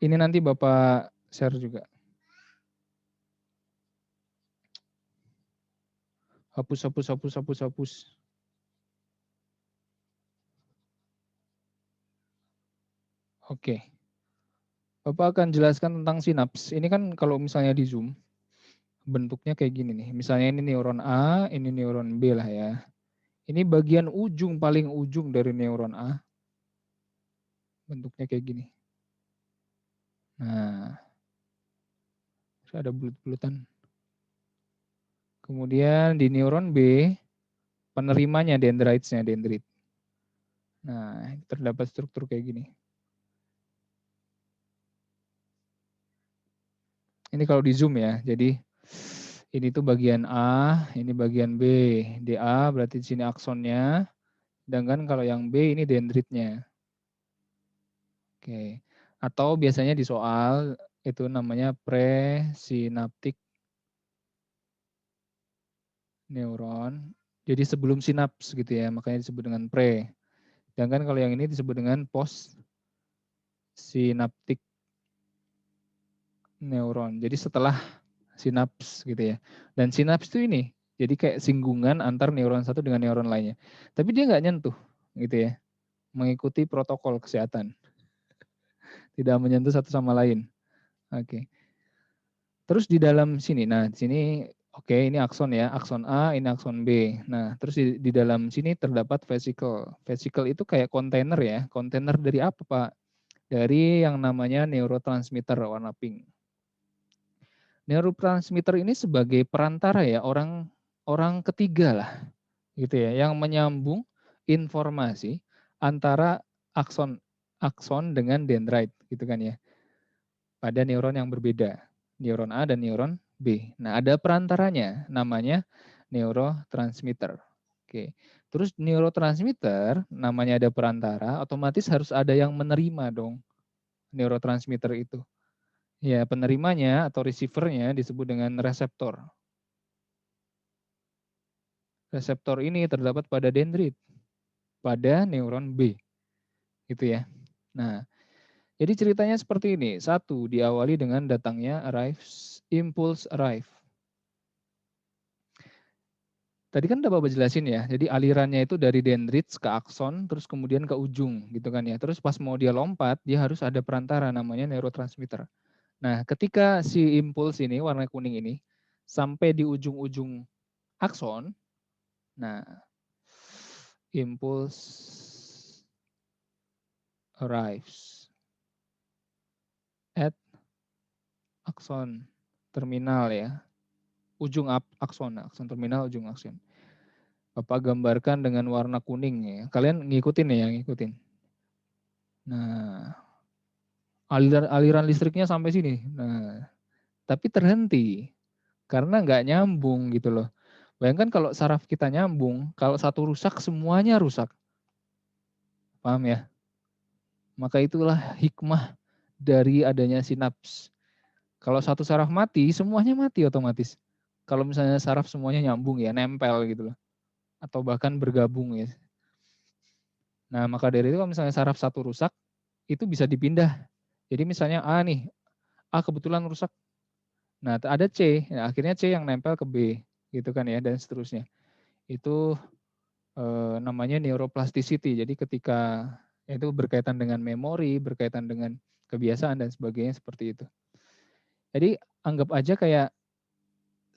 Ini nanti Bapak share juga. Hapus, hapus, hapus, hapus, hapus. Oke. Bapak akan jelaskan tentang sinaps. Ini kan kalau misalnya di Zoom, bentuknya kayak gini nih. Misalnya ini neuron A, ini neuron B lah ya. Ini bagian ujung, paling ujung dari neuron A. Bentuknya kayak gini. Nah, ada bulut-bulutan. Kemudian di neuron B, penerimanya dendritsnya, dendrit. Nah, terdapat struktur kayak gini. Ini kalau di Zoom ya, jadi ini tuh bagian A, ini bagian B. Di A berarti di sini aksonnya, sedangkan kalau yang B ini dendritnya. Oke. Atau biasanya di soal itu namanya presinaptik neuron. Jadi sebelum sinaps gitu ya, makanya disebut dengan pre. Sedangkan kalau yang ini disebut dengan post sinaptik neuron. Jadi setelah sinaps gitu ya. Dan sinaps itu ini, jadi kayak singgungan antar neuron satu dengan neuron lainnya. Tapi dia nggak nyentuh gitu ya, mengikuti protokol kesehatan. Tidak menyentuh satu sama lain. Oke. Terus di dalam sini, nah di sini oke ini akson ya, akson A, ini akson B. Nah terus di dalam sini terdapat vesicle. Vesicle itu kayak kontainer ya, kontainer dari apa Pak? Dari yang namanya neurotransmitter warna pink. Neurotransmitter ini sebagai perantara ya, orang ketiga lah gitu ya, yang menyambung informasi antara akson akson dengan dendrit gitu kan ya, pada neuron yang berbeda, neuron A dan neuron B. Nah, ada perantaranya namanya neurotransmitter. Oke. Terus neurotransmitter namanya ada perantara, otomatis harus ada yang menerima dong neurotransmitter itu. Ya, penerimanya atau receivernya disebut dengan reseptor. Reseptor ini terdapat pada dendrit, pada neuron B. Gitu ya. Nah, jadi ceritanya seperti ini. Satu, diawali dengan datangnya impulse arrive. Tadi kan udah Bapak jelasin ya, jadi alirannya itu dari dendrit ke akson, terus kemudian ke ujung gitu kan ya. Terus pas mau dia lompat, dia harus ada perantara namanya neurotransmitter. Nah, ketika si impuls ini, warna kuning ini, sampai di ujung-ujung akson, nah, impulse arrives at akson terminal ya, ujung akson, akson terminal, ujung akson. Bapak gambarkan dengan warna kuning ya. Kalian ngikutin ya, ngikutin. Nah, aliran listriknya sampai sini. Nah, tapi terhenti karena nggak nyambung gitu loh. Bayangkan kalau saraf kita nyambung, kalau satu rusak semuanya rusak. Paham ya? Maka itulah hikmah dari adanya sinaps. Kalau satu saraf mati, semuanya mati otomatis. Kalau misalnya saraf semuanya nyambung ya, nempel gitu loh. Atau bahkan bergabung ya. Nah, maka dari itu kalau misalnya saraf satu rusak, itu bisa dipindah. Jadi misalnya A nih, A kebetulan rusak. Nah, ada C, nah, akhirnya C yang nempel ke B, gitu kan ya, dan seterusnya. Itu namanya neuroplasticity. Jadi ketika itu berkaitan dengan memori, berkaitan dengan kebiasaan dan sebagainya seperti itu. Jadi anggap aja kayak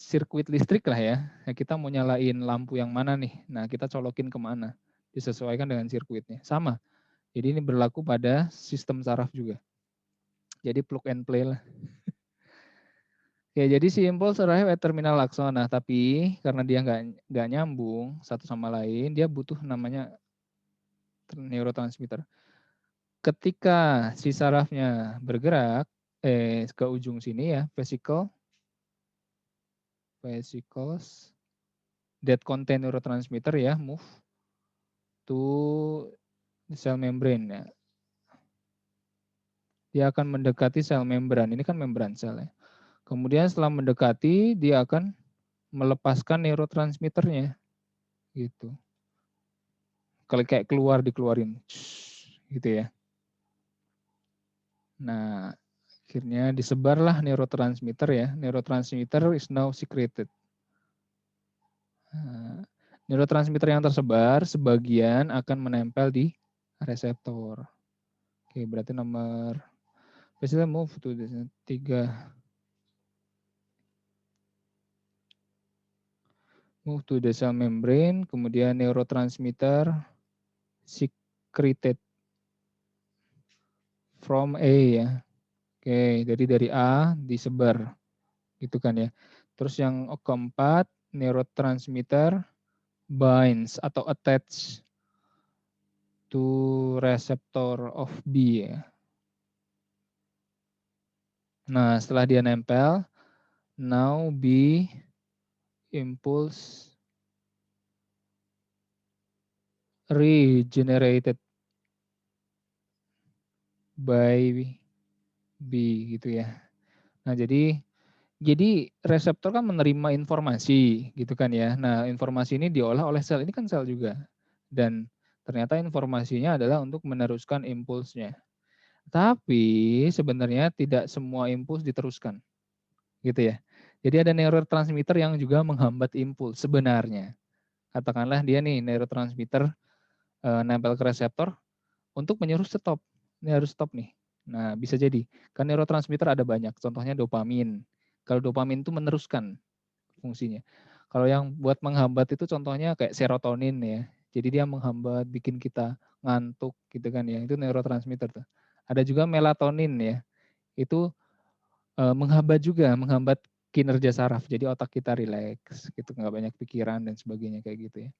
sirkuit listrik lah ya. Kita mau nyalain lampu yang mana nih? Nah, kita colokin kemana? Disesuaikan dengan sirkuitnya. Sama. Jadi ini berlaku pada sistem saraf juga. Jadi plug and play lah. Ya, jadi si impulse arrive at terminal akson. Nah, tapi karena dia nggak nyambung satu sama lain, dia butuh namanya neurotransmitter. Ketika si sarafnya bergerak ke ujung sini ya, vesicles that contain neurotransmitter ya, move to cell membrane ya. Dia akan mendekati sel membran. Ini kan membran sel ya. Kemudian setelah mendekati, dia akan melepaskan neurotransmitternya gitu. Kalau kayak keluar dikeluarin gitu ya. Nah, Akhirnya disebarlah neurotransmitter ya. Neurotransmitter is now secreted. Neurotransmitter yang tersebar sebagian akan menempel di reseptor. Oke, berarti nomor basically move to the 3. Move to the cell membrane, kemudian neurotransmitter secreted from A ya. Oke, jadi dari A disebar gitu kan ya. Terus yang keempat, neurotransmitter binds atau attach to receptor of B ya. Nah, setelah dia nempel, now B impulse regenerated by B gitu ya. Nah, jadi reseptor kan menerima informasi gitu kan ya. Nah, informasi ini diolah oleh sel. Ini kan sel juga. Dan ternyata informasinya adalah untuk meneruskan impulsnya. Tapi sebenarnya tidak semua impuls diteruskan. Gitu ya. Jadi ada neurotransmitter yang juga menghambat impuls sebenarnya. Katakanlah dia nih neurotransmitter nempel ke reseptor untuk menyuruh stop. Ini harus stop nih. Nah, bisa jadi. Kan neurotransmitter ada banyak. Contohnya dopamin. Kalau dopamin itu meneruskan fungsinya. Kalau yang buat menghambat itu contohnya kayak serotonin ya. Jadi dia menghambat, bikin kita ngantuk gitu kan ya. Itu neurotransmitter tuh. Ada juga melatonin ya. Itu menghambat juga, menghambat kinerja saraf. Jadi otak kita rileks gitu, nggak banyak pikiran dan sebagainya kayak gitu ya.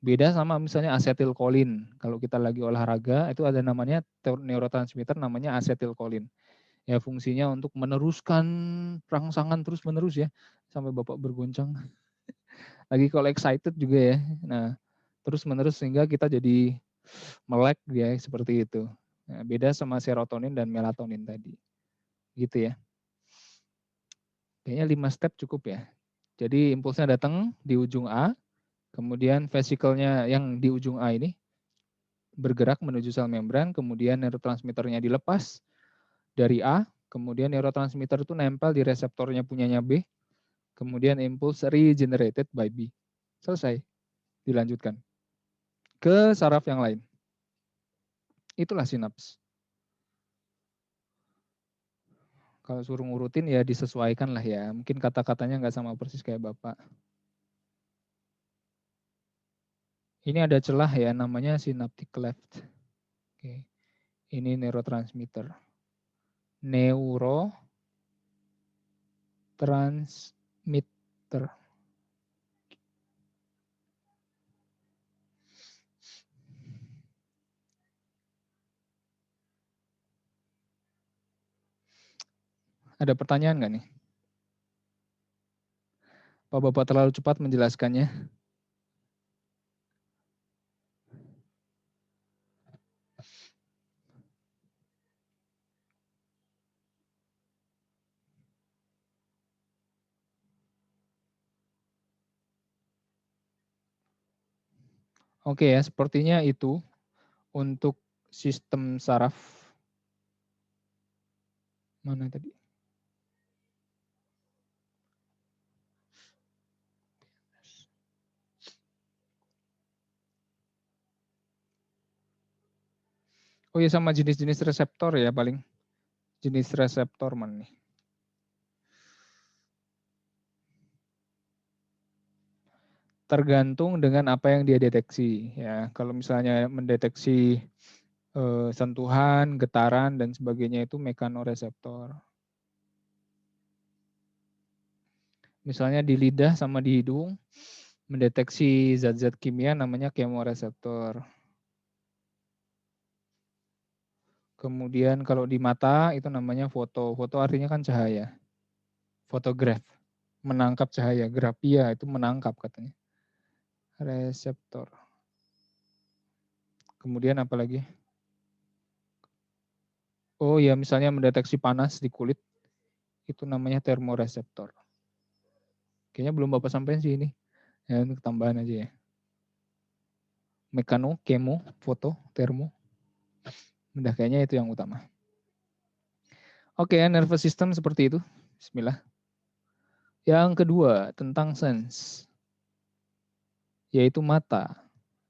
Beda sama misalnya asetilkolin. Kalau kita lagi olahraga itu ada namanya neurotransmitter namanya asetilkolin. Ya fungsinya untuk meneruskan rangsangan terus-menerus ya sampai Bapak bergoncang. Lagi kalau excited juga ya. Nah, terus-menerus sehingga kita jadi melek ya seperti itu. Nah, beda sama serotonin dan melatonin tadi. Gitu ya. Kayaknya 5 step cukup ya. Jadi impulsnya datang di ujung A, kemudian vesikelnya yang di ujung A ini bergerak menuju sel membran, kemudian neurotransmitternya dilepas dari A, kemudian neurotransmitter itu nempel di reseptornya punyanya B, kemudian impuls regenerated by B. Selesai, dilanjutkan ke saraf yang lain. Itulah sinaps. Kalau suruh ngurutin ya disesuaikan lah ya. Mungkin kata-katanya nggak sama persis kayak Bapak. Ini ada celah ya, namanya synaptic cleft. Oke. Ini neurotransmitter. Neurotransmitter. Ada pertanyaan nggak nih? Pak Bapak terlalu cepat menjelaskannya? Oke ya, sepertinya itu untuk sistem saraf. Mana tadi? Oh ya, sama jenis-jenis reseptor ya paling. Jenis reseptor mana nih? Tergantung dengan apa yang dia deteksi ya. Kalau misalnya mendeteksi sentuhan, getaran dan sebagainya itu mekanoreseptor. Misalnya di lidah sama di hidung mendeteksi zat-zat kimia namanya kemoreseptor. Kemudian kalau di mata itu namanya foto. Foto artinya kan cahaya. Fotograf, menangkap cahaya. Grafia itu menangkap katanya. Reseptor. Kemudian apa lagi? Oh ya, misalnya mendeteksi panas di kulit, itu namanya termoreseptor. Kayaknya belum Bapak sampaikan sih ini. Ya, untuk tambahan aja ya. Mekano, kemo, foto, termo. Udah kayaknya itu yang utama. Oke, nervous system seperti itu. Bismillah. Yang kedua, tentang sense, yaitu mata.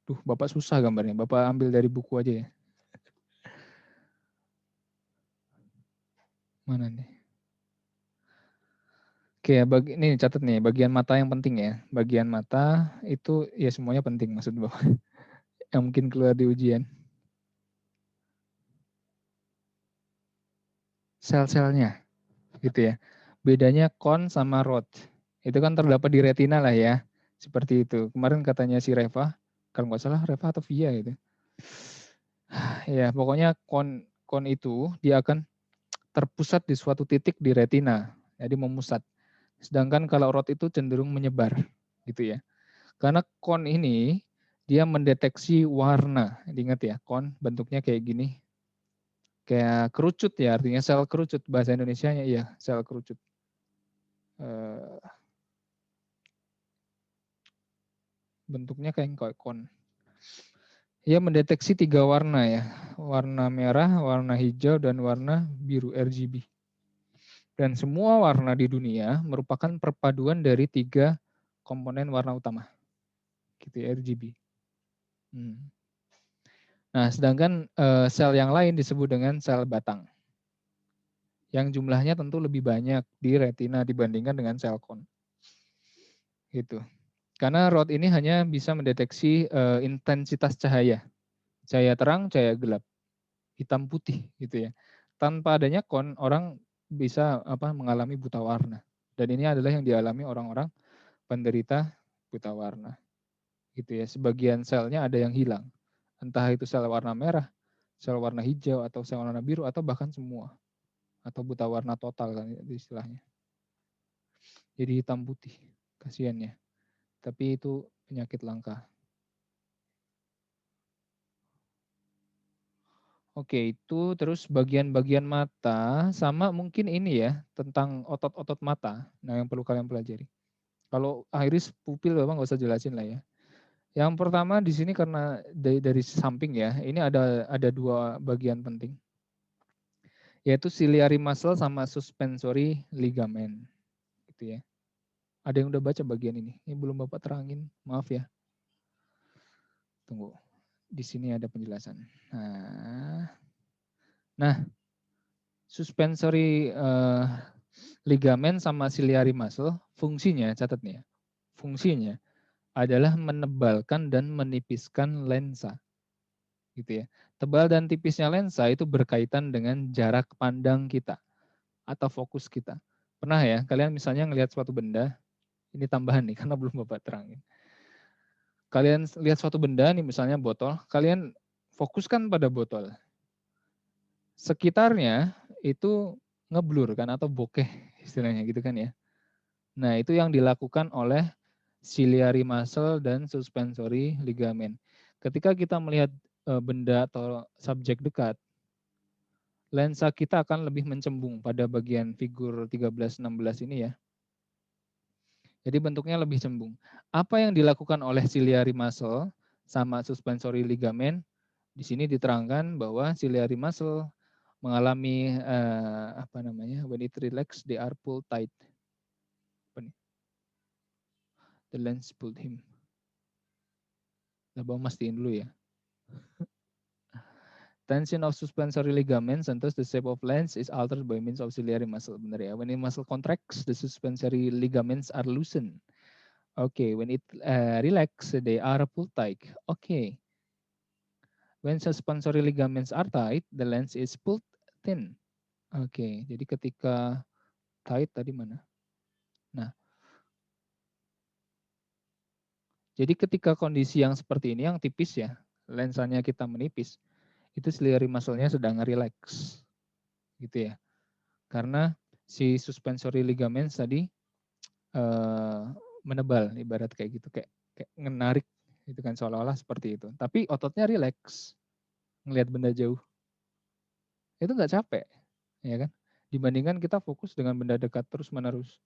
Duh, Bapak susah gambarnya. Bapak ambil dari buku aja ya. Mana nih? Oke, ini catat nih, bagian mata yang penting ya. Bagian mata itu ya semuanya penting maksud Bapak. Yang mungkin keluar di ujian. Sel-selnya gitu ya. Bedanya kon sama rod. Itu kan terdapat di retina lah ya. Seperti itu. Kemarin katanya si Reva, kalau nggak salah Reva atau Via gitu. Ya, pokoknya kon itu dia akan terpusat di suatu titik di retina. Jadi memusat. Sedangkan kalau rod itu cenderung menyebar gitu ya. Karena kon ini dia mendeteksi warna. Ingat ya, kon bentuknya kayak gini. Kayak kerucut ya, artinya sel kerucut. Bahasa Indonesianya iya, sel kerucut. Bentuknya kayak kon. Ia mendeteksi 3 warna ya, warna merah, warna hijau, dan warna biru RGB. Dan semua warna di dunia merupakan perpaduan dari 3 komponen warna utama, gitu ya, RGB. Nah, sedangkan sel yang lain disebut dengan sel batang, yang jumlahnya tentu lebih banyak di retina dibandingkan dengan sel kon. Gitu. Karena rod ini hanya bisa mendeteksi intensitas cahaya, cahaya terang, cahaya gelap, hitam putih gitu ya. Tanpa adanya kon, orang bisa mengalami buta warna. Dan ini adalah yang dialami orang-orang penderita buta warna. Gitu ya. Sebagian selnya ada yang hilang. Entah itu sel warna merah, sel warna hijau, atau sel warna biru, atau bahkan semua. Atau buta warna total kan istilahnya. Jadi hitam putih. Kasihan ya. Tapi itu penyakit langka. Oke, itu terus bagian-bagian mata sama mungkin ini ya, tentang otot-otot mata. Nah, yang perlu kalian pelajari. Kalau iris pupil Bapak nggak usah jelasin lah ya. Yang pertama di sini karena dari samping ya, ini ada 2 bagian penting. Yaitu ciliary muscle sama suspensory ligament. Gitu ya. Ada yang udah baca bagian ini? Ini belum Bapak terangin, maaf ya. Tunggu. Di sini ada penjelasan. Nah, suspensory ligamen sama ciliary muscle fungsinya, catat nih ya. Fungsinya adalah menebalkan dan menipiskan lensa. Gitu ya. Tebal dan tipisnya lensa itu berkaitan dengan jarak pandang kita atau fokus kita. Pernah ya, kalian misalnya ngelihat suatu benda, ini tambahan nih karena belum Bapak terangin. Kalian lihat suatu benda nih misalnya botol, kalian fokuskan pada botol. Sekitarnya itu ngeblur kan atau bokeh istilahnya gitu kan ya. Nah, itu yang dilakukan oleh ciliary muscle dan suspensory ligament. Ketika kita melihat benda atau subjek dekat, lensa kita akan lebih mencembung pada bagian figur 13-16 ini ya. Jadi bentuknya lebih cembung. Apa yang dilakukan oleh ciliary muscle sama suspensory ligament? Di sini diterangkan bahwa ciliary muscle mengalami when it relax they are pulled tight. The lens pulled him. Nah, Bang mastiin dulu ya. Tension of suspensory ligaments and thus the shape of lens is altered by means of ciliary muscle. Benar ya. When the muscle contracts, the suspensory ligaments are loosened. Okay, when it relax, they are pulled tight. Okay. When suspensory ligaments are tight, the lens is pulled thin. Okay, jadi ketika tight tadi mana? Nah, jadi ketika kondisi yang seperti ini, yang tipis ya, lensanya kita menipis, itu ciliary muscle-nya sedang relax. Gitu ya. Karena si suspensory ligaments tadi menebal, ibarat kayak gitu, kayak menarik itu kan seolah-olah seperti itu. Tapi ototnya relax, ngelihat benda jauh. Itu nggak capek, ya kan? Dibandingkan kita fokus dengan benda dekat terus-menerus.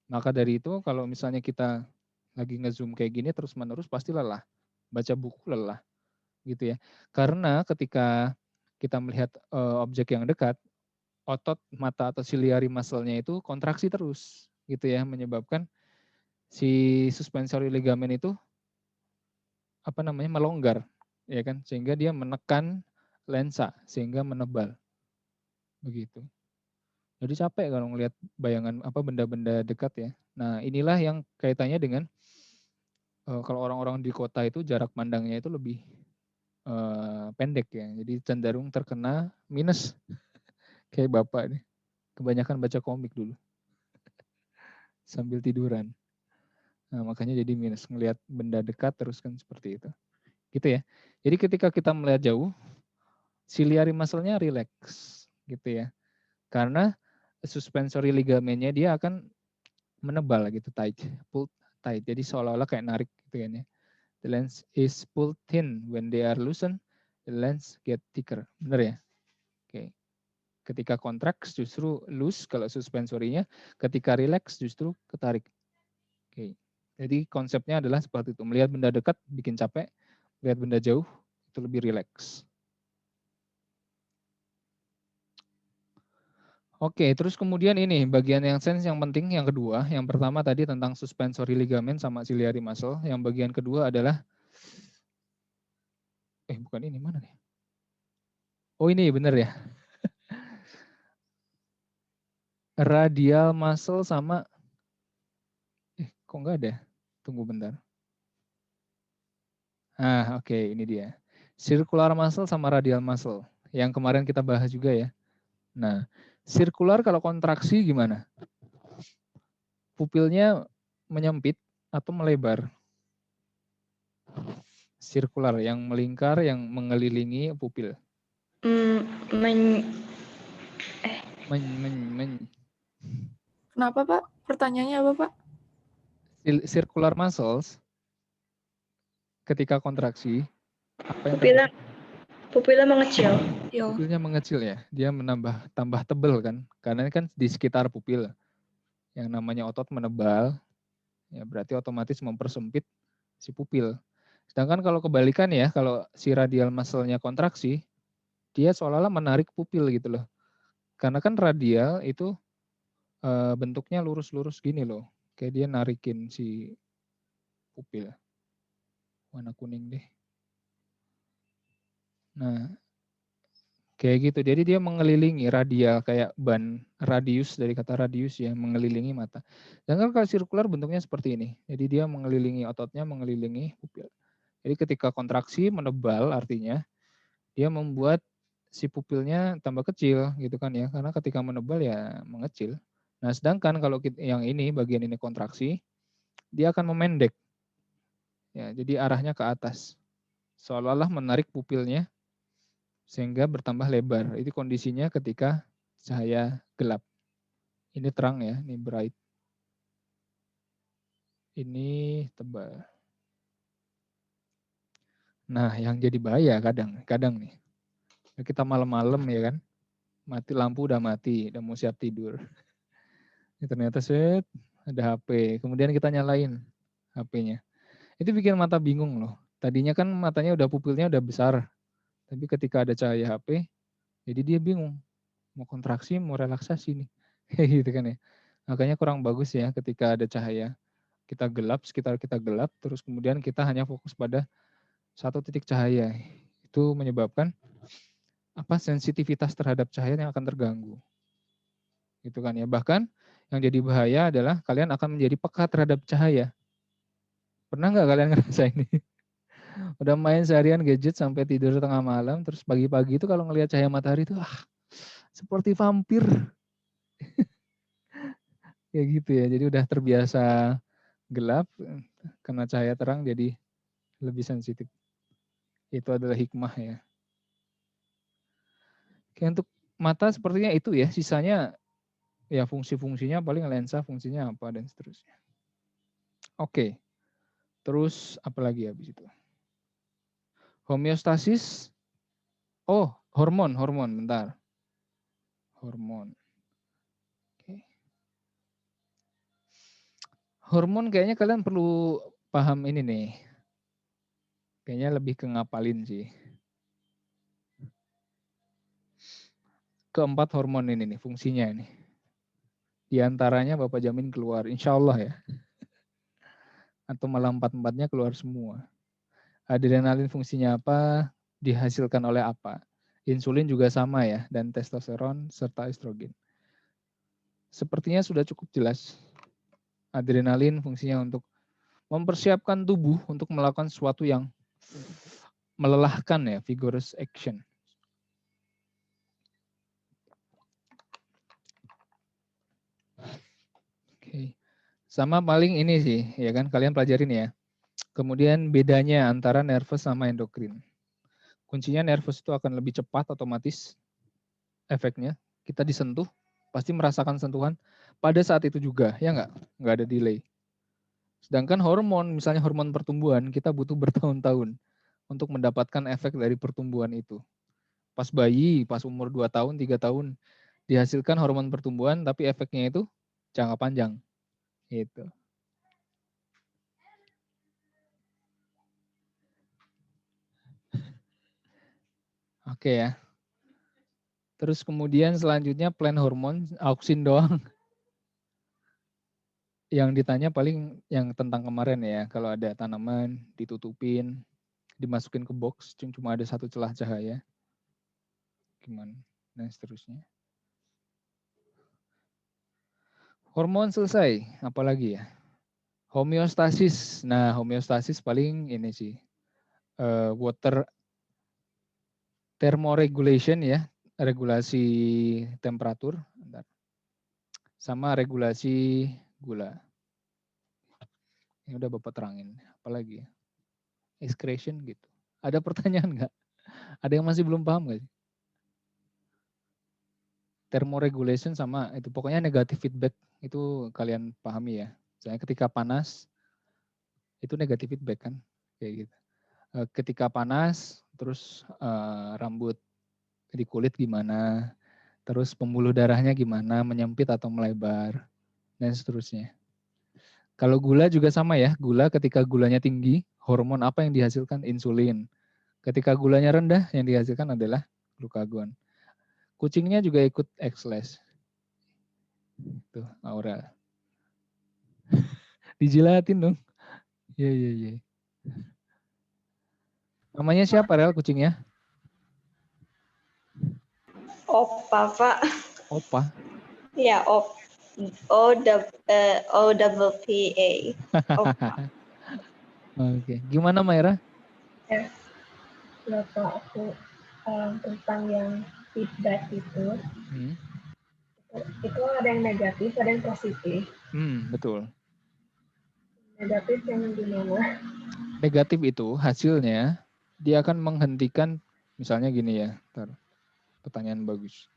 Maka dari itu kalau misalnya kita lagi ngezoom kayak gini terus-menerus pasti lelah. Baca buku lelah, gitu ya. Karena ketika kita melihat objek yang dekat, otot mata atau ciliary muscle-nya itu kontraksi terus gitu ya, menyebabkan si suspensory ligament itu melonggar ya kan, sehingga dia menekan lensa sehingga menebal begitu. Jadi capek kalau ngelihat bayangan benda-benda dekat ya. Nah, inilah yang kaitannya dengan kalau orang-orang di kota itu jarak pandangnya itu lebih pendek ya. Jadi cenderung terkena minus kayak Bapak nih. Kebanyakan baca komik dulu sambil tiduran. Nah, makanya jadi minus ngelihat benda dekat terus kan seperti itu. Gitu ya. Jadi ketika kita melihat jauh, ciliary muscle-nya relax gitu ya. Karena suspensory ligamennya dia akan menebal gitu, tight, pulled tight. Jadi seolah-olah kayak narik gitu kan ya. The lens is pulled thin when they are loosened, the lens get thicker. Benar ya? Oke. Ketika contract justru loose kalau suspensorinya, ketika relax justru ketarik. Oke. Jadi konsepnya adalah seperti itu. Melihat benda dekat bikin capek, melihat benda jauh itu lebih relax. Oke, terus kemudian ini bagian yang sense yang penting yang kedua. Yang pertama tadi tentang suspensory ligament sama ciliary muscle. Yang bagian kedua adalah bukan ini, mana nih? Oh ini bener ya. Radial muscle sama kok enggak ada? Tunggu bentar. Oke, ini dia. Circular muscle sama radial muscle. Yang kemarin kita bahas juga ya. Nah, circular kalau kontraksi gimana? Pupilnya menyempit atau melebar? Circular yang melingkar, yang mengelilingi pupil. Kenapa Pak? Pertanyaannya apa Pak? Circular muscles ketika kontraksi apa yang terjadi? Pupilnya mengecil. Pupilnya mengecil ya, dia tambah tebel kan, karena ini kan di sekitar pupil. Yang namanya otot menebal, ya berarti otomatis mempersempit si pupil. Sedangkan kalau kebalikan ya, kalau si radial muscle-nya kontraksi, dia seolah-olah menarik pupil gitu loh. Karena kan radial itu bentuknya lurus-lurus gini loh, kayak dia narikin si pupil. Warna kuning deh. Nah, kayak gitu. Jadi dia mengelilingi radial kayak ban radius dari kata radius ya, mengelilingi mata. Dan kalau sirkular bentuknya seperti ini. Jadi dia mengelilingi ototnya, mengelilingi pupil. Jadi ketika kontraksi menebal artinya dia membuat si pupilnya tambah kecil gitu kan ya. Karena ketika menebal ya mengecil. Nah, sedangkan kalau yang ini bagian ini kontraksi, dia akan memendek. Ya, jadi arahnya ke atas. Seolah-olah menarik pupilnya sehingga bertambah lebar. Itu kondisinya ketika cahaya gelap. Ini terang ya, ini bright. Ini tebal. Nah, yang jadi bahaya kadang nih. Kita malam-malam ya kan, mati lampu udah mati, udah mau siap tidur. Ini ternyata ada HP, kemudian kita nyalain HP-nya. Itu bikin mata bingung loh. Tadinya kan matanya udah pupilnya udah besar, tapi ketika ada cahaya HP, jadi dia bingung mau kontraksi, mau relaksasi nih. Kayak gitu kan ya. Makanya kurang bagus ya ketika ada cahaya. Kita gelap, sekitar kita gelap, terus kemudian kita hanya fokus pada satu titik cahaya. Itu menyebabkan sensitivitas terhadap cahaya yang akan terganggu. Gitu kan ya. Bahkan yang jadi bahaya adalah kalian akan menjadi peka terhadap cahaya. Pernah nggak kalian ngerasain ini? Udah main seharian gadget sampai tidur tengah malam, terus pagi-pagi itu kalau ngelihat cahaya matahari itu seperti vampir. Kayak gitu ya. Jadi udah terbiasa gelap, kena cahaya terang jadi lebih sensitif. Itu adalah hikmah ya. Oke, untuk mata sepertinya itu ya, sisanya ya fungsi-fungsinya paling lensa fungsinya apa dan seterusnya. Oke, terus apa lagi habis itu? Homeostasis, hormon, bentar. Hormon. Oke. Hormon kayaknya kalian perlu paham ini nih. Kayaknya lebih ke ngapalin sih. keempat hormon ini nih fungsinya ini. Di antaranya Bapak jamin keluar, insya Allah ya. Atau malah empat-empatnya keluar semua. Adrenalin fungsinya apa? Dihasilkan oleh apa? Insulin juga sama ya, dan testosteron serta estrogen. Sepertinya sudah cukup jelas. Adrenalin fungsinya untuk mempersiapkan tubuh untuk melakukan sesuatu yang melelahkan ya, vigorous action. Oke. Sama paling ini sih, ya kan kalian pelajarin ya. Kemudian bedanya antara nervous sama endokrin. Kuncinya nervous itu akan lebih cepat otomatis efeknya. Kita disentuh, pasti merasakan sentuhan pada saat itu juga, ya nggak ada delay. Sedangkan hormon, misalnya hormon pertumbuhan, kita butuh bertahun-tahun untuk mendapatkan efek dari pertumbuhan itu. Pas bayi, pas umur 2 tahun, 3 tahun, dihasilkan hormon pertumbuhan, tapi efeknya itu jangka panjang. Gitu. Oke ya. Terus kemudian selanjutnya plan hormon, auksin doang. Yang ditanya paling yang tentang kemarin ya, kalau ada tanaman ditutupin, dimasukin ke box, cuma ada satu celah cahaya. Gimana? Dan seterusnya. Hormon selesai, apalagi ya? Homeostasis. Nah, homeostasis paling ini sih. Water thermoregulation ya, regulasi temperatur. Sama regulasi gula. Ini udah Bapak terangin. Apalagi ya? Excretion gitu. Ada pertanyaan nggak? Ada yang masih belum paham nggak sih? Thermoregulation sama itu pokoknya negatif feedback itu kalian pahami ya. Misalnya ketika panas itu negatif feedback kan kayak gitu. Ketika panas terus rambut di kulit gimana, terus pembuluh darahnya gimana, menyempit atau melebar dan seterusnya. Kalau gula juga sama ya, gula ketika gulanya tinggi, hormon apa yang dihasilkan? Insulin. Ketika gulanya rendah, yang dihasilkan adalah glukagon. Kucingnya juga ikut exercise. Tuh, Aura. Dijilatin dong. Iya, iya, iya. Namanya siapa Rel kucingnya? Opa, Pak. Opa. Ya, O-double-P-A. Opa. Oke. Gimana Maira? Bapak aku tentang yang feedback itu ada yang negatif, ada yang positif. Betul. Negatif yang gimana? Negatif itu hasilnya dia akan menghentikan, misalnya gini ya, pertanyaan bagus.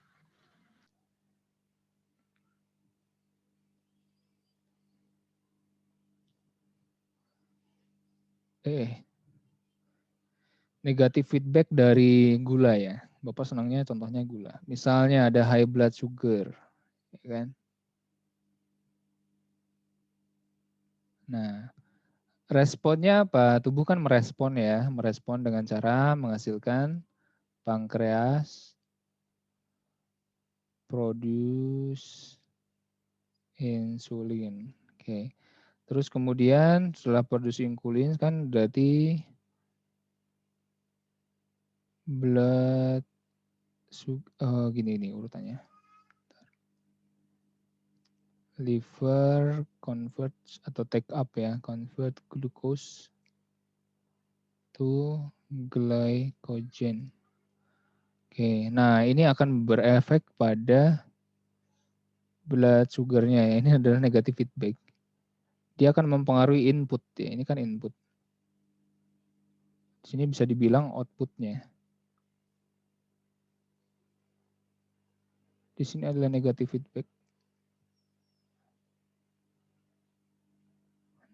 Negatif feedback dari gula ya. Bapak senangnya contohnya gula. Misalnya ada high blood sugar, ya kan? Nah, responnya apa? Tubuh kan merespon ya, merespon dengan cara menghasilkan pankreas produce insulin. Oke. Terus kemudian setelah produksi insulin kan berarti blood gini nih urutannya. Liver convert atau take up ya, convert glucose to glycogen. Oke, nah ini akan berefek pada blood sugarnya ya. Ini adalah negative feedback. Dia akan mempengaruhi input ya. Ini kan input. Di sini bisa dibilang outputnya. Di sini adalah negative feedback.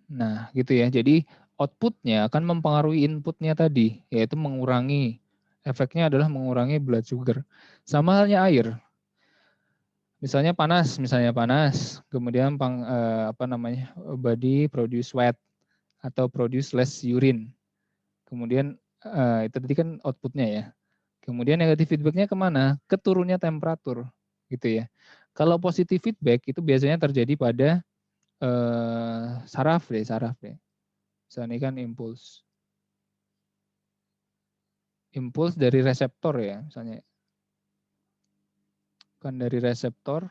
Nah, gitu ya. Jadi outputnya akan mempengaruhi inputnya tadi, yaitu mengurangi. Efeknya adalah mengurangi blood sugar. Sama halnya air. Misalnya panas, kemudian body produce sweat atau produce less urine. Kemudian itu tadi kan outputnya ya. Kemudian negatif feedback-nya kemana? Ke turunnya temperatur, gitu ya. Kalau positif feedback itu biasanya terjadi pada saraf deh. Misalnya ini kan impuls. Impuls dari reseptor ya, misalnya. Kan dari reseptor,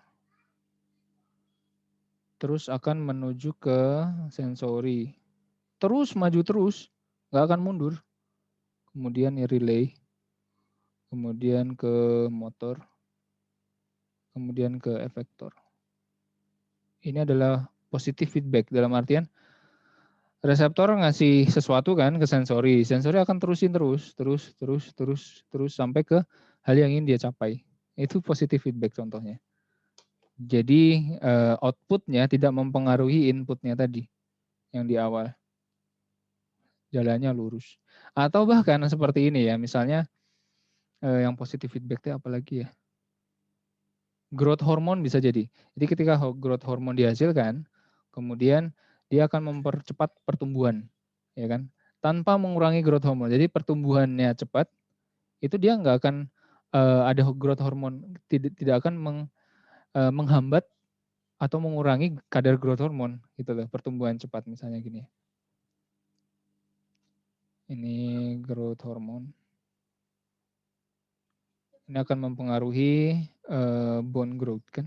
terus akan menuju ke sensori. Terus maju terus, nggak akan mundur. Kemudian relay, kemudian ke motor, kemudian ke efektor. Ini adalah positif feedback, dalam artian reseptor ngasih sesuatu kan ke sensori. Sensori akan terusin terus sampai ke hal yang ingin dia capai. Itu positif feedback contohnya. Jadi outputnya tidak mempengaruhi inputnya tadi yang di awal. Jalannya lurus. Atau bahkan seperti ini ya, misalnya yang positif feedback itu apalagi ya? Growth hormone bisa jadi. Jadi ketika growth hormone dihasilkan, kemudian dia akan mempercepat pertumbuhan, ya kan? Tanpa mengurangi growth hormone. Jadi pertumbuhannya cepat, itu dia nggak akan ada growth hormone, tidak akan menghambat atau mengurangi kadar growth hormone, gitu loh. Pertumbuhan cepat misalnya gini. Ini growth hormone. Ini akan mempengaruhi bone growth kan.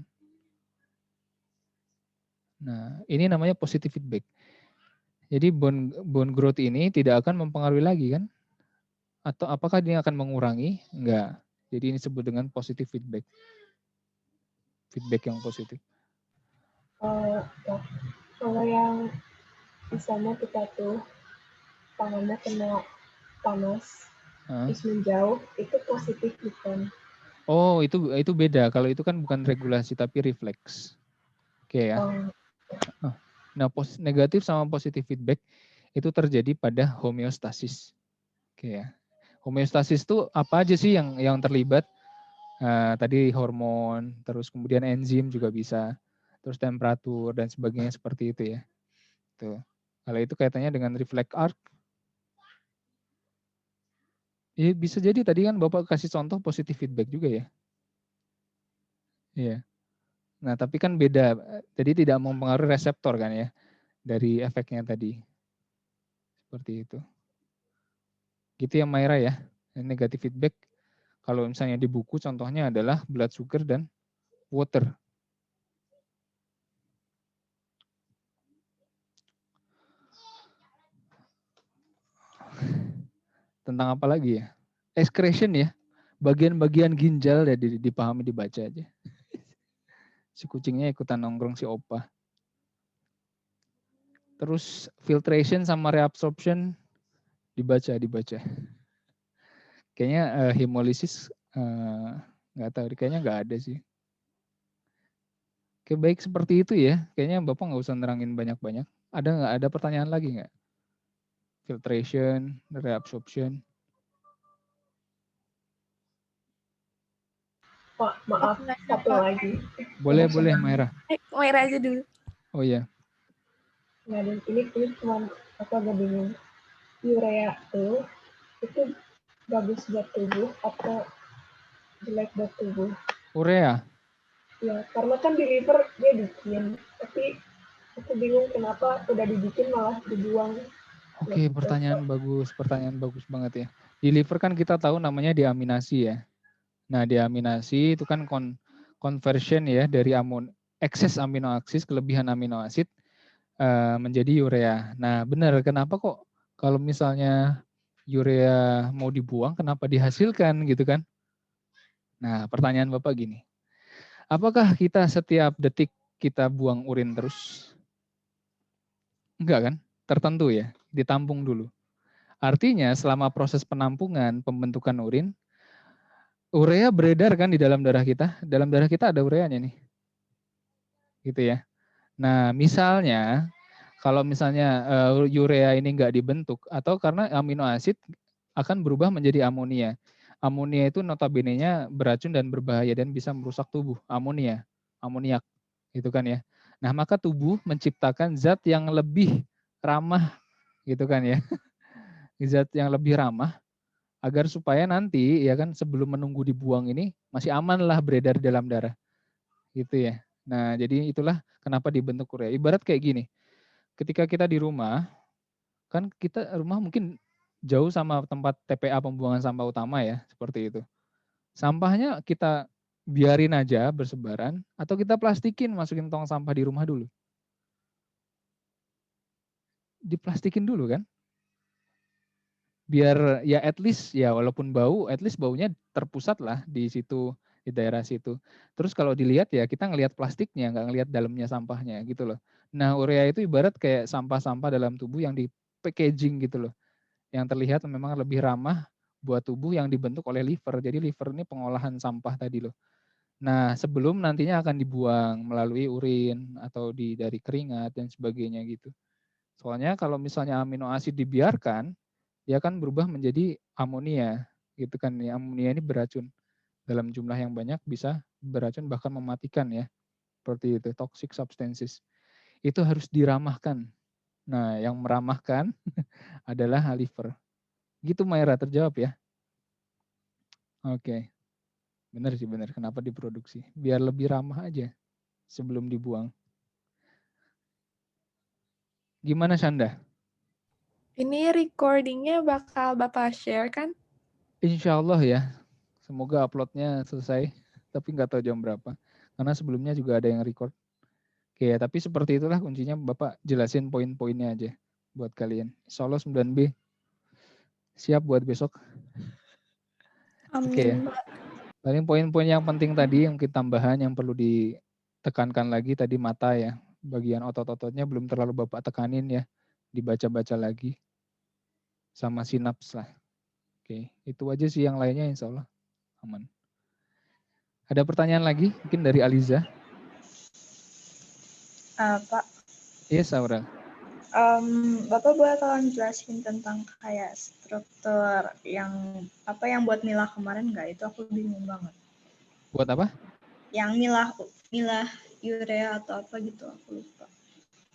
Nah, ini namanya positive feedback. Jadi bone growth ini tidak akan mempengaruhi lagi kan? Atau apakah dia akan mengurangi? Enggak. Jadi ini disebut dengan positive feedback. Feedback yang positif. Ya. Kalau yang misalnya kita tuh tangannya kena panas, terus menjauh, itu positif bukan? Oh, itu beda. Kalau itu kan bukan regulasi tapi refleks. Oke ya. Nah, negatif sama positif feedback itu terjadi pada homeostasis. Oke ya. Homeostasis itu apa aja sih yang terlibat? Tadi hormon, terus kemudian enzim juga bisa, terus temperatur dan sebagainya seperti itu ya. Tuh. Kalau itu kaitannya dengan reflex arc, ya bisa jadi tadi kan Bapak kasih contoh positif feedback juga ya. Iya. Nah, tapi kan beda, jadi tidak mempengaruhi reseptor kan ya, dari efeknya tadi. Seperti itu. Gitu ya Mayra ya, negatif feedback. Kalau misalnya di buku contohnya adalah blood sugar dan water. Tentang apa lagi ya? Excretion ya, bagian-bagian ginjal ya dipahami dibaca aja. Si kucingnya ikutan nongkrong si opa. Terus filtration sama reabsorption dibaca. Kayaknya hemolisis nggak tahu, kayaknya nggak ada sih. Oke, baik seperti itu ya. Kayaknya Bapak nggak usah nerangin banyak-banyak. Ada pertanyaan lagi nggak? Filtration, reabsorption. Pak, maaf, satu lagi. Boleh Mayra. Mayra aja dulu. Oh iya. Nah, dan ini cuma aku agak bingung. Urea itu bagus buat tubuh atau jelek buat tubuh? Urea. Ya, karena kan di liver dia bikin, tapi aku bingung kenapa udah dibikin malah dibuang. Oke, pertanyaan bagus banget ya. Di liver kan kita tahu namanya deaminasi ya. Nah, deaminasi itu kan conversion ya dari excess amino asid, kelebihan amino asid menjadi urea. Nah, benar, kenapa kok kalau misalnya urea mau dibuang, kenapa dihasilkan gitu kan? Nah, pertanyaan Bapak gini. Apakah kita setiap detik kita buang urin terus? Enggak kan? Tertentu ya, ditampung dulu. Artinya selama proses penampungan, pembentukan urin, urea beredar kan di dalam darah kita. Dalam darah kita ada ureanya nih. Gitu ya. Nah, misalnya kalau misalnya urea ini enggak dibentuk atau karena amino asid akan berubah menjadi amonia. Amonia itu notabene-nya beracun dan berbahaya dan bisa merusak tubuh. Amoniak, gitu kan ya. Nah, maka tubuh menciptakan zat yang lebih ramah, gitu kan ya. Zat yang lebih ramah agar supaya nanti ya kan sebelum menunggu dibuang ini masih aman lah beredar di dalam darah gitu ya. Nah jadi itulah kenapa dibentuk urea. Ibarat kayak gini, ketika kita di rumah kan kita rumah mungkin jauh sama tempat TPA pembuangan sampah utama ya seperti itu. Sampahnya kita biarin aja bersebaran atau kita plastikin masukin tong sampah di rumah dulu. Diplastikin dulu kan? Biar ya at least ya walaupun bau, at least baunya terpusat lah di situ, di daerah situ. Terus kalau dilihat ya kita ngelihat plastiknya, nggak ngelihat dalamnya sampahnya gitu loh. Nah urea itu ibarat kayak sampah-sampah dalam tubuh yang di packaging gitu loh. Yang terlihat memang lebih ramah buat tubuh yang dibentuk oleh liver. Jadi liver ini pengolahan sampah tadi loh. Nah sebelum nantinya akan dibuang melalui urin atau dari keringat dan sebagainya gitu. Soalnya kalau misalnya amino asid dibiarkan, dia akan berubah menjadi amonia gitu kan ya. Amonia ini beracun dalam jumlah yang banyak, bisa beracun bahkan mematikan ya, seperti itu, toxic substances. Itu harus diramahkan. Nah yang meramahkan adalah liver gitu. Maira, terjawab ya. Oke, benar sih, benar. Kenapa diproduksi biar lebih ramah aja sebelum dibuang. Gimana Shanda? Ini recordingnya bakal Bapak share kan? Insya Allah ya, semoga uploadnya selesai, tapi nggak tahu jam berapa. Karena sebelumnya juga ada yang record. Oke ya, tapi seperti itulah kuncinya. Bapak jelasin poin-poinnya aja buat kalian. Insya Allah 9B siap buat besok. Oke ya. Amin, Pak. Paling poin-poin yang penting tadi, yang kita tambahan yang perlu ditekankan lagi tadi mata ya. Bagian otot-ototnya belum terlalu Bapak tekanin ya. Dibaca-baca lagi. Sama sinaps lah. Oke, itu aja sih, yang lainnya insya Allah aman. Ada pertanyaan lagi mungkin dari Aliza? Pak, Yes, Aurel. Bapak boleh tolong jelasin tentang kayak struktur yang apa yang buat milah kemarin nggak? Itu aku bingung banget. Buat apa? Yang milah urea atau apa gitu, aku lupa.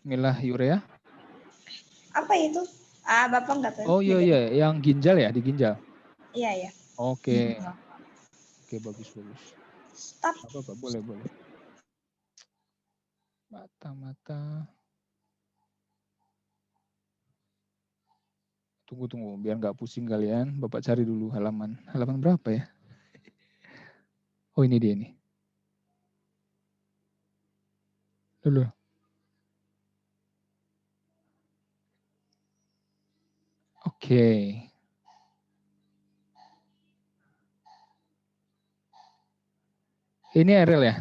Milah urea? Apa itu? Bapak nggak tahu. Oh iya, iya, yang ginjal ya, di ginjal. Iya, ya. Oke. Oke, bagus. Stop. Apa, boleh. Mata. Tunggu, biar nggak pusing kalian. Bapak cari dulu halaman. Halaman berapa ya? Oh, ini dia nih. Dulu. Oke. Ini Ariel ya?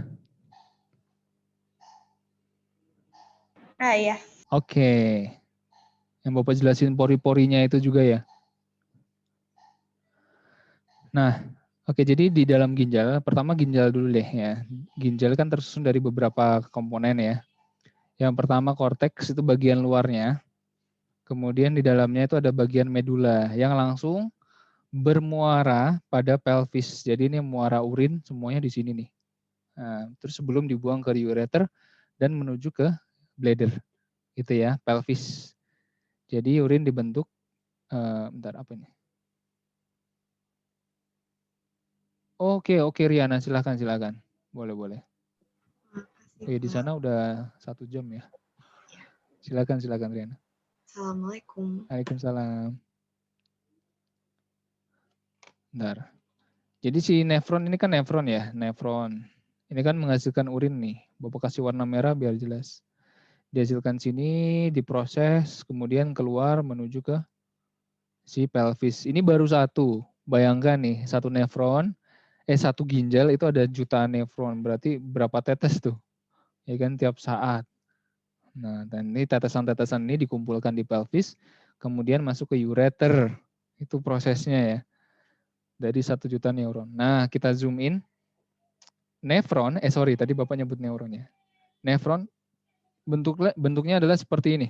Iya. Oke. Yang Bapak jelasin pori-porinya itu juga ya? Nah, oke, jadi di dalam ginjal, pertama ginjal dulu deh ya. Ginjal kan tersusun dari beberapa komponen ya. Yang pertama korteks, itu bagian luarnya. Kemudian di dalamnya itu ada bagian medula yang langsung bermuara pada pelvis. Jadi ini muara urin semuanya di sini nih. Nah, terus sebelum dibuang ke ureter dan menuju ke bladder, gitu ya, pelvis. Jadi urin dibentuk, bentar apa ini? Oke Riana, silakan. Boleh. Oke, di sana udah 1 jam ya. Silakan Riana. Assalamualaikum. Waalaikumsalam. Bentar. Jadi si nefron ini kan nefron ya, nefron. Ini kan menghasilkan urin nih. Bapak kasih warna merah biar jelas. Dihasilkan sini, diproses, kemudian keluar menuju ke si pelvis. Ini baru satu. Bayangkan nih, satu nefron, satu ginjal itu ada jutaan nefron. Berarti berapa tetes tuh? Ya kan tiap saat. Nah, dan ini tetesan-tetesan ini dikumpulkan di pelvis, kemudian masuk ke ureter. Itu prosesnya ya. Dari 1 juta neuron. Nah, kita zoom in. Nefron, tadi Bapak nyebut neuronnya. Nefron bentuknya adalah seperti ini.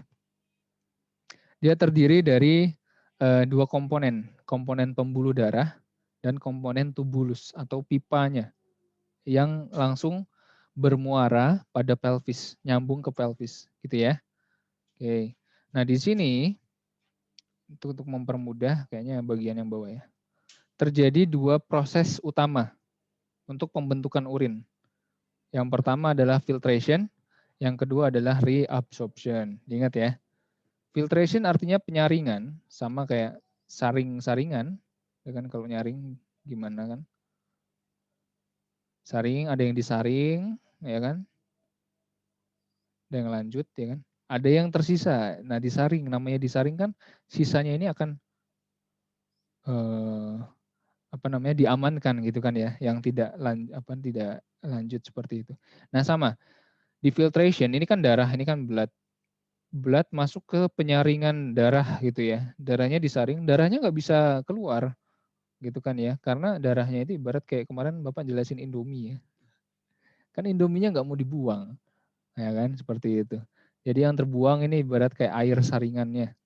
Dia terdiri dari 2 komponen pembuluh darah dan komponen tubulus atau pipanya yang langsung bermuara pada pelvis, nyambung ke pelvis, gitu ya. Oke. Nah, di sini untuk mempermudah kayaknya bagian yang bawah ya. terjadi dua proses utama untuk pembentukan urin. Yang pertama adalah filtration, yang kedua adalah reabsorption. Ingat ya, filtration artinya penyaringan, sama kayak saring-saringan. Ya kan, kalau nyaring gimana kan? Saring, ada yang disaring, ya kan? Ada yang lanjut, ya kan? Ada yang tersisa. Nah, disaring, namanya disaring kan, sisanya ini akan diamankan gitu kan ya, yang tidak lanjut seperti itu. Nah, sama di filtration ini kan darah, ini kan blood masuk ke penyaringan darah gitu ya. Darahnya disaring, darahnya nggak bisa keluar gitu kan ya, karena darahnya itu ibarat kayak kemarin Bapak jelasin Indomie ya. Kan Indominya nggak mau dibuang, ya kan, seperti itu. Jadi yang terbuang ini ibarat kayak air saringannya.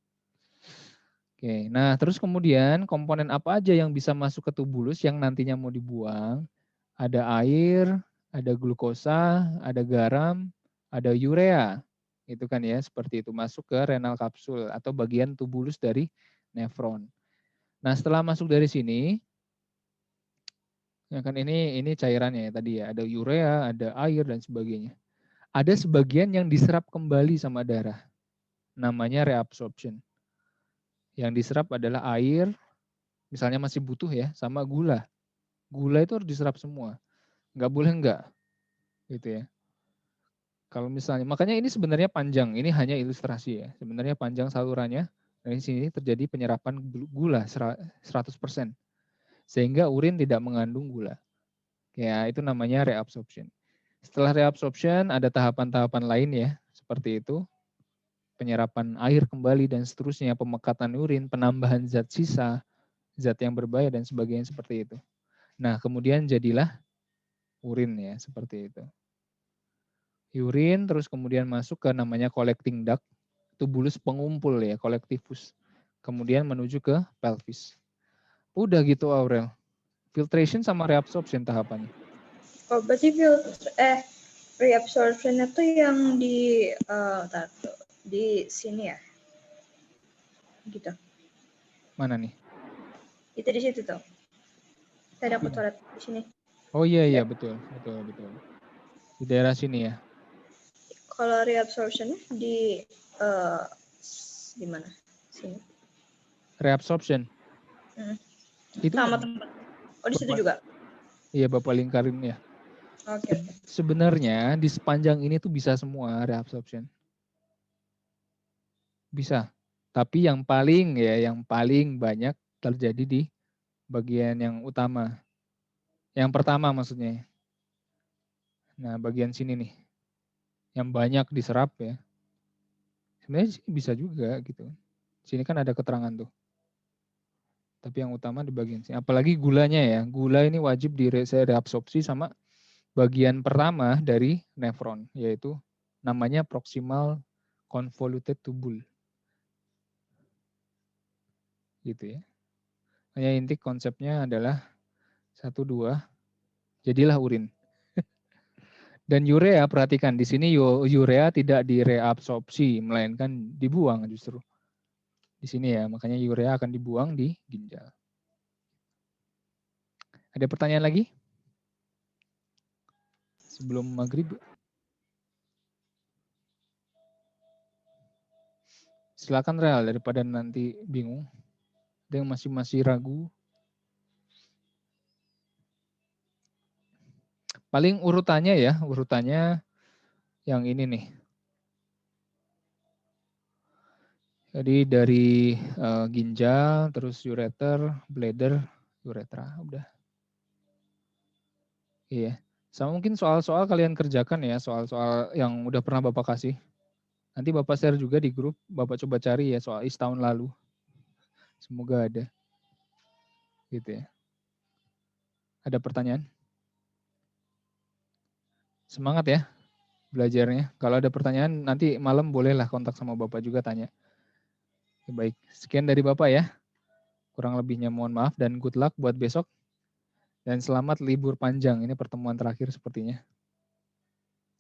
Oke, nah terus kemudian komponen apa aja yang bisa masuk ke tubulus yang nantinya mau dibuang? Ada air, ada glukosa, ada garam, ada urea. Itu kan ya, seperti itu masuk ke renal kapsul atau bagian tubulus dari nefron. Nah, setelah masuk dari sini, ya kan ini cairannya ya tadi ya, ada urea, ada air dan sebagainya. Ada sebagian yang diserap kembali sama darah. Namanya reabsorption. Yang diserap adalah air, misalnya masih butuh ya, sama gula. Gula itu harus diserap semua. Nggak boleh enggak. Gitu ya. Kalau misalnya, makanya ini sebenarnya panjang, ini hanya ilustrasi ya. Sebenarnya panjang salurannya, dari sini terjadi penyerapan gula 100%. Sehingga urin tidak mengandung gula. Ya, itu namanya reabsorption. Setelah reabsorption ada tahapan-tahapan lain ya, seperti itu. Penyerapan air kembali dan seterusnya, pemekatan urin, penambahan zat sisa, zat yang berbahaya dan sebagainya seperti itu. Nah, kemudian jadilah urin ya, seperti itu. Urin terus kemudian masuk ke namanya collecting duct, tubulus pengumpul ya, collectifus. Kemudian menuju ke pelvis. Udah gitu Aurel. Filtration sama reabsorption tahapannya. Oh, berarti reabsorption itu yang di sini ya? Gitu. Mana nih? Itu di situ tuh. Saya ada kotoran di sini. Oh iya betul. Di daerah sini ya. Kalau reabsorption di mana? Sini. Reabsorption. Itu sama tempat. Oh, di situ juga. Iya, Bapak lingkarin ya. Oke. Sebenarnya di sepanjang ini tuh bisa semua reabsorption. Bisa. Tapi yang paling banyak terjadi di bagian yang utama. Yang pertama maksudnya. Nah, bagian sini nih. Yang banyak diserap ya. Sebenarnya bisa juga gitu. Sini kan ada keterangan tuh. Tapi yang utama di bagian sini. Apalagi gulanya ya. Gula ini wajib direabsorpsi sama bagian pertama dari nefron. Yaitu namanya proximal convoluted tubule. Gitu ya. Hanya inti konsepnya adalah 1, 2, jadilah urin. Dan urea, perhatikan di sini urea tidak direabsorpsi, melainkan dibuang justru. Di sini ya, makanya urea akan dibuang di ginjal. Ada pertanyaan lagi? Sebelum maghrib. Silakan Real, daripada nanti bingung. Ada yang masih ragu. Paling urutannya yang ini nih. Jadi dari ginjal, terus ureter, bladder, uretra, udah. Iya. Sama mungkin soal-soal kalian kerjakan ya, soal-soal yang udah pernah Bapak kasih. Nanti Bapak share juga di grup, Bapak coba cari ya soal tahun lalu. Semoga ada. Gitu ya. Ada pertanyaan? Semangat ya belajarnya. Kalau ada pertanyaan nanti malam bolehlah kontak sama Bapak juga tanya. Baik, sekian dari Bapak ya. Kurang lebihnya mohon maaf dan good luck buat besok. Dan selamat libur panjang, ini pertemuan terakhir sepertinya.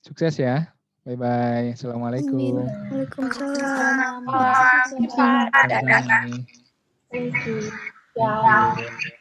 Sukses ya. Bye-bye. Assalamualaikum. Waalaikumsalam. Terima kasih, Pak. Sama-sama nih. Thank you. Thank you.